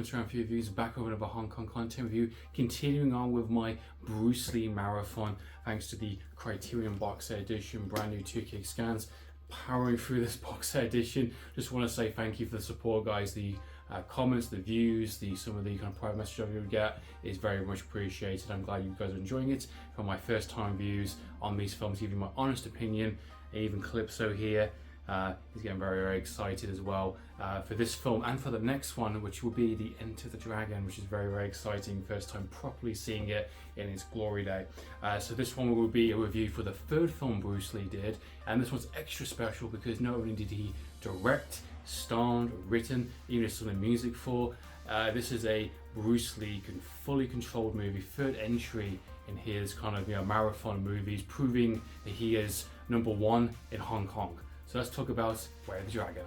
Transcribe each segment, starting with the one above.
Comments around for your views, back over another Hong Kong content review, continuing on with my Bruce Lee marathon thanks to the Criterion box set edition, brand new 2K scans, powering through this box set edition. Just want to say thank you for the support, guys. The comments, the views, some of the kind of private messages you get is very much appreciated. I'm glad you guys are enjoying it. For my first time views on these films, giving my honest opinion, even Calypso here. He's getting very, very excited as well for this film and for the next one, which will be the Enter the Dragon, which is very, very exciting. First time properly seeing it in its glory day. So this one will be a review for the third film Bruce Lee did, and this one's extra special because not only did he direct, starred, written, even some of the music for, this is a Bruce Lee fully controlled movie, third entry in his kind of marathon movies, proving that he is #1 in Hong Kong. So let's talk about Way of the Dragon.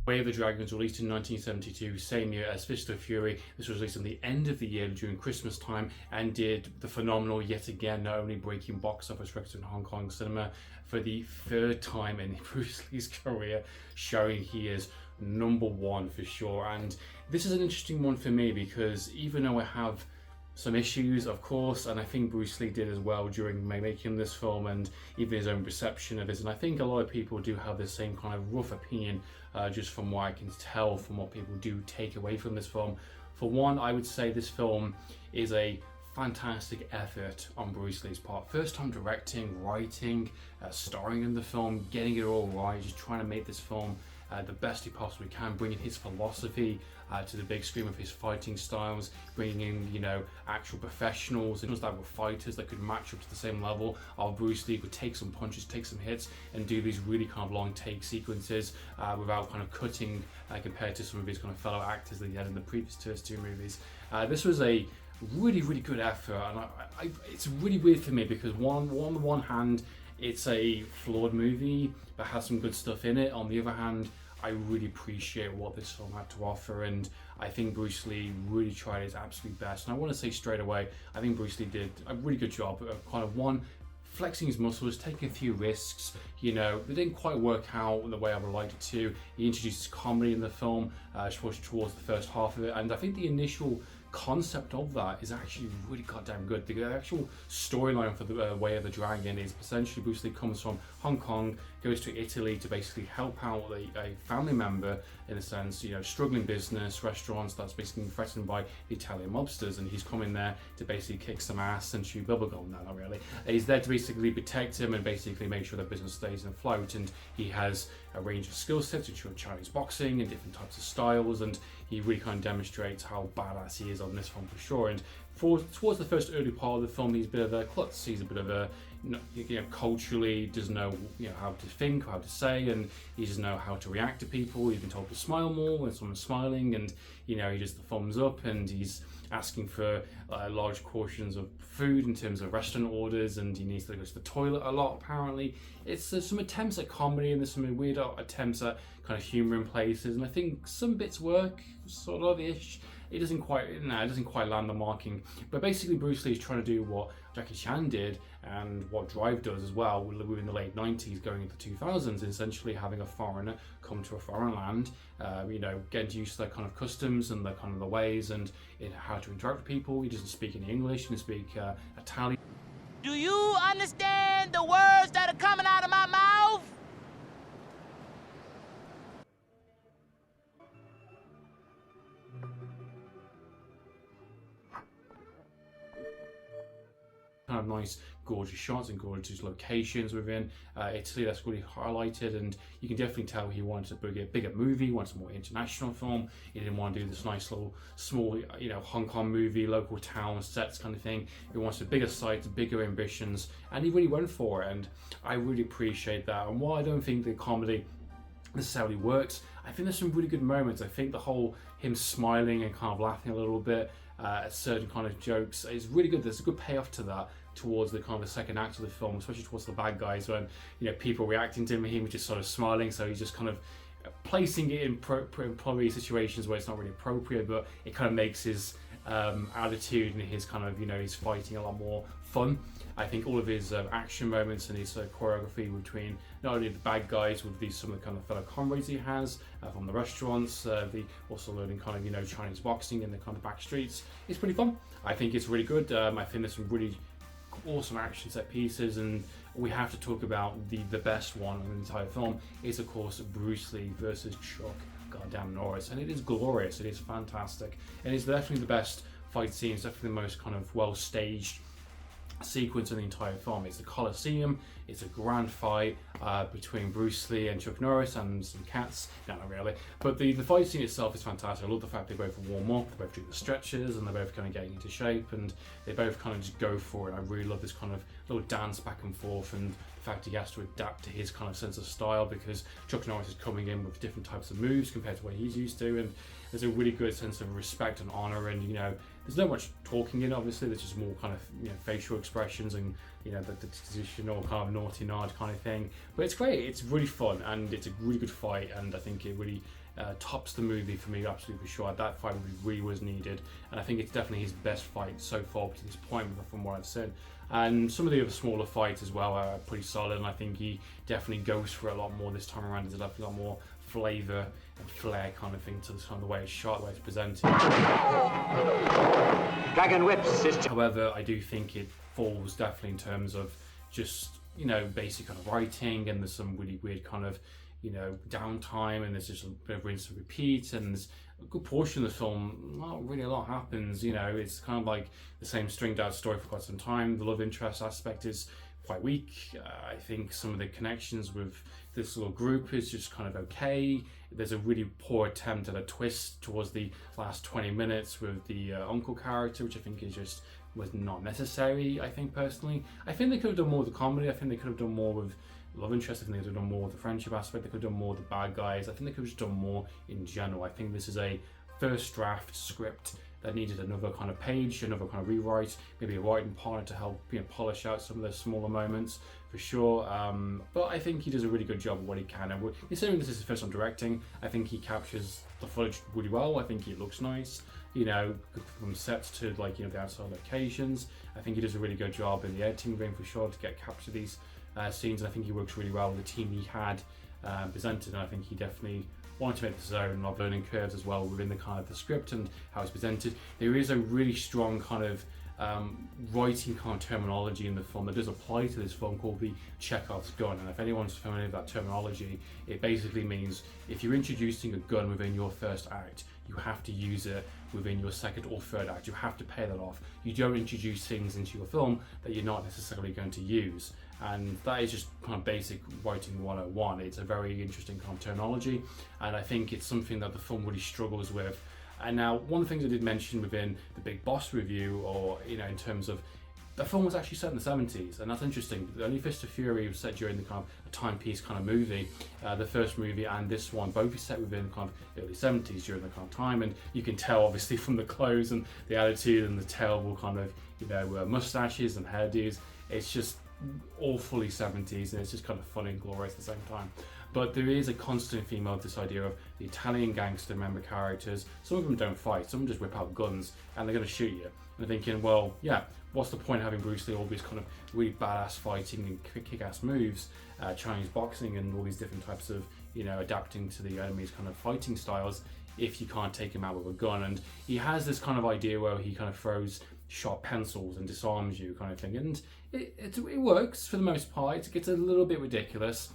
Way of the Dragon was released in 1972, same year as Fist of Fury. This was released at the end of the year during Christmas time and did the phenomenal yet again, not only breaking box office records in Hong Kong cinema for the third time in Bruce Lee's career, showing he is #1 for sure. And this is an interesting one for me because even though I have some issues, of course, and I think Bruce Lee did as well during making this film and even his own perception of it, and I think a lot of people do have the same kind of rough opinion just from what I can tell from what people do take away from this film. For one, I would say this film is a fantastic effort on Bruce Lee's part. First time directing, writing, starring in the film, getting it all right, just trying to make this film the best he possibly can, bringing his philosophy to the big screen with his fighting styles, bringing in, actual professionals and that were fighters that could match up to the same level of Bruce Lee, could take some punches, take some hits, and do these really kind of long take sequences without kind of cutting compared to some of his kind of fellow actors that he had in the previous two movies. This was a really, really good effort, and it's really weird for me because on the one hand, it's a flawed movie but has some good stuff in it. On the other hand, I really appreciate what this film had to offer, and I think Bruce Lee really tried his absolute best. And I want to say straight away, I think Bruce Lee did a really good job of kind of flexing his muscles, taking a few risks. They didn't quite work out the way I would like it to. He introduces comedy in the film, towards the first half of it, and I think the initial concept of that is actually really goddamn good. The actual storyline for the Way of the Dragon is essentially Bruce Lee comes from Hong Kong, goes to Italy to basically help out a family member, in a sense, struggling business, restaurants that's basically threatened by the Italian mobsters, and he's coming there to basically kick some ass and chew bubblegum. No, not really. He's there to basically protect him and basically make sure the business stays afloat, and he has a range of skill sets, which are Chinese boxing and different types of styles, and he really kind of demonstrates how badass he is on this film for sure. And towards the first early part of the film, he's a bit of a klutz. He's a bit of a, culturally doesn't know how to think or how to say, and he doesn't know how to react to people. He's been told to smile more when someone's smiling, and he just the thumbs up, and he's asking for large portions of food in terms of restaurant orders, and he needs to go to the toilet a lot apparently. There's some attempts at comedy and there's some weird attempts at kind of humor in places, and I think some bits work sort of ish. It doesn't quite land the marking, but basically Bruce Lee is trying to do what Jackie Chan did and what Drive does as well within the late 90s going into 2000s, essentially having a foreigner come to a foreign land, getting used to their kind of customs and their kind of the ways and how to interact with people. He doesn't speak any English, he doesn't speak Italian. Do you understand the words that are coming out of my mouth? have nice, gorgeous shots and gorgeous locations within Italy that's really highlighted, and you can definitely tell he wanted a bigger movie, wants a more international film. He didn't want to do this nice little small, Hong Kong movie, local town sets kind of thing. He wants a bigger site, bigger ambitions, and he really went for it, and I really appreciate that. And while I don't think the comedy necessarily works, I think there's some really good moments. I think the whole him smiling and kind of laughing a little bit at certain kind of jokes is really good. There's a good payoff to that towards the kind of the second act of the film, especially towards the bad guys, when people reacting to him, he was just sort of smiling, so he's just kind of placing it in probably situations where it's not really appropriate, but it kind of makes his attitude and his kind of his fighting a lot more fun. I think all of his action moments and his choreography between not only the bad guys with some of the kind of fellow comrades he has from the restaurants, the also learning kind of Chinese boxing in the kind of back streets, it's pretty fun. I think it's really good. I think there's some really awesome action set pieces, and we have to talk about the best one in the entire film is of course Bruce Lee versus Chuck goddamn Norris, and it is glorious. It is fantastic, and it's definitely the best fight scene. It's definitely the most kind of well staged sequence in the entire film. It's the Coliseum. It's a grand fight between Bruce Lee and Chuck Norris and some cats. No, not really. But the fight scene itself is fantastic. I love the fact they both warm up, they both do the stretches, and they're both kind of getting into shape, and they both kind of just go for it. I really love this kind of little dance back and forth, and the fact he has to adapt to his kind of sense of style because Chuck Norris is coming in with different types of moves compared to what he's used to, and there's a really good sense of respect and honor, and there's not much talking in, obviously. There's just more kind of facial expressions and the traditional kind of naughty nod kind of thing. But it's great. It's really fun, and it's a really good fight, and I think it really tops the movie for me, absolutely for sure. That fight really was needed, and I think it's definitely his best fight so far to this point from what I've seen. And some of the other smaller fights as well are pretty solid, and I think he definitely goes for it a lot more this time around. There's definitely a lot more flavour and flair kind of thing to this kind of the way it's shot, the way it's presented. Dragon whip, sister. However, I do think it falls definitely in terms of just basic kind of writing, and there's some really weird kind of downtime, and there's just a bit of rinse and repeat, and there's a good portion of the film not really a lot happens. It's kind of like the same stringed out story for quite some time. The love interest aspect is quite weak. I think some of the connections with this little group is just kind of okay. There's a really poor attempt at a twist towards the last 20 minutes with the uncle character, which I think was not necessary. I think personally, I think they could have done more with the comedy. I think they could have done more with love interest. I think they could have done more with the friendship aspect. They could have done more with the bad guys. I think they could have just done more in general. I think this is a first draft script that needed another kind of page, another kind of rewrite, maybe a writing partner to help polish out some of those smaller moments for sure. But I think he does a really good job of what he can. And considering this is his first time directing, I think he captures the footage really well. I think it looks nice, from sets to the outside locations. I think he does a really good job in the editing room for sure to capture these scenes. I think he works really well with the team he had presented, and I think he definitely wanted to make this own of learning curves as well within the kind of the script and how it's presented. There is a really strong kind of writing kind of terminology in the film that does apply to this film called the Chekhov's gun, and if anyone's familiar with that terminology, it basically means if you're introducing a gun within your first act, you have to use it within your second or third act. You have to pay that off. You don't introduce things into your film that you're not necessarily going to use. And that is just kind of basic writing 101. It's a very interesting kind of terminology, and I think it's something that the film really struggles with. And now, one of the things I did mention within the Big Boss review, or in terms of the film was actually set in the 70s, and that's interesting. The only Fist of Fury was set during the kind of a timepiece kind of movie. The first movie and this one both is set within kind of early 70s during the kind of time, and you can tell obviously from the clothes and the attitude and the terrible kind of mustaches and hairdos. It's just all fully 70s, and it's just kind of funny and glorious at the same time. But there is a constant theme of this idea of the Italian gangster member characters. Some of them don't fight, some of them just whip out guns and they're going to shoot you. And they're thinking, well, yeah, what's the point of having Bruce Lee all these kind of really badass fighting and kick-ass moves, Chinese boxing and all these different types of, adapting to the enemy's kind of fighting styles if you can't take him out with a gun. And he has this kind of idea where he kind of throws sharp pencils and disarms you kind of thing, and it works for the most part. It gets a little bit ridiculous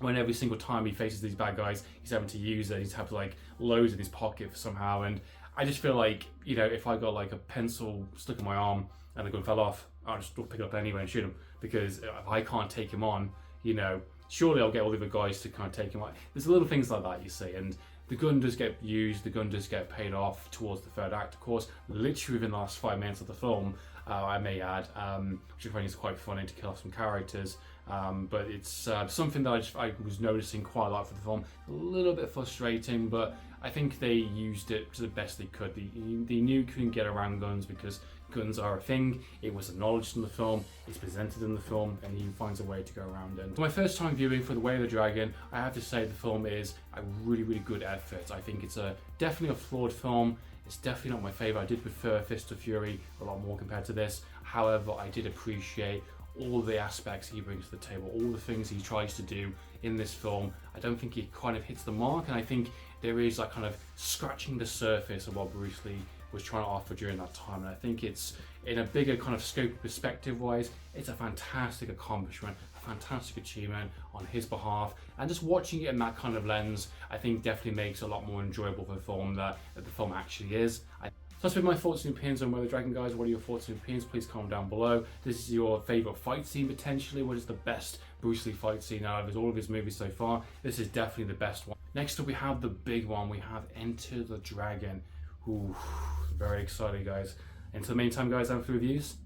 when every single time he faces these bad guys, he's having to use it. He's having loads in his pocket somehow, and I just feel like if I got a pencil stuck in my arm and the gun fell off, I'll just pick it up anyway and shoot him, because if I can't take him on, you know, surely I'll get all the other guys to kind of take him on. There's little things like that, you see, and the gun does get used, the gun does get paid off towards the third act, of course, literally within the last 5 minutes of the film, I may add, which I find is quite funny to kill off some characters. But it's something that I was noticing quite a lot for the film. A little bit frustrating, but I think they used it to the best they could. They knew you couldn't get around guns because guns are a thing. It was acknowledged in the film, it's presented in the film, and he finds a way to go around it. For my first time viewing for The Way of the Dragon, I have to say the film is a really, really good effort. I think it's definitely a flawed film. It's definitely not my favourite. I did prefer Fist of Fury a lot more compared to this. However, I did appreciate all the aspects he brings to the table, all the things he tries to do in this film. I don't think he kind of hits the mark, and I think there is like kind of scratching the surface of what Bruce Lee was trying to offer during that time. And I think it's, in a bigger kind of scope perspective wise, it's a fantastic accomplishment, a fantastic achievement on his behalf, and just watching it in that kind of lens, I think definitely makes it a lot more enjoyable for the film that the film actually is. So that's been my thoughts and opinions on Way of the Dragon, guys. What are your thoughts and opinions? Please comment down below. This is your favourite fight scene potentially. What is the best Bruce Lee fight scene out of all of his movies so far? This is definitely the best one. Next up we have the big one. We have Enter the Dragon. Ooh, very excited, guys. Until the meantime, guys, I'm for reviews.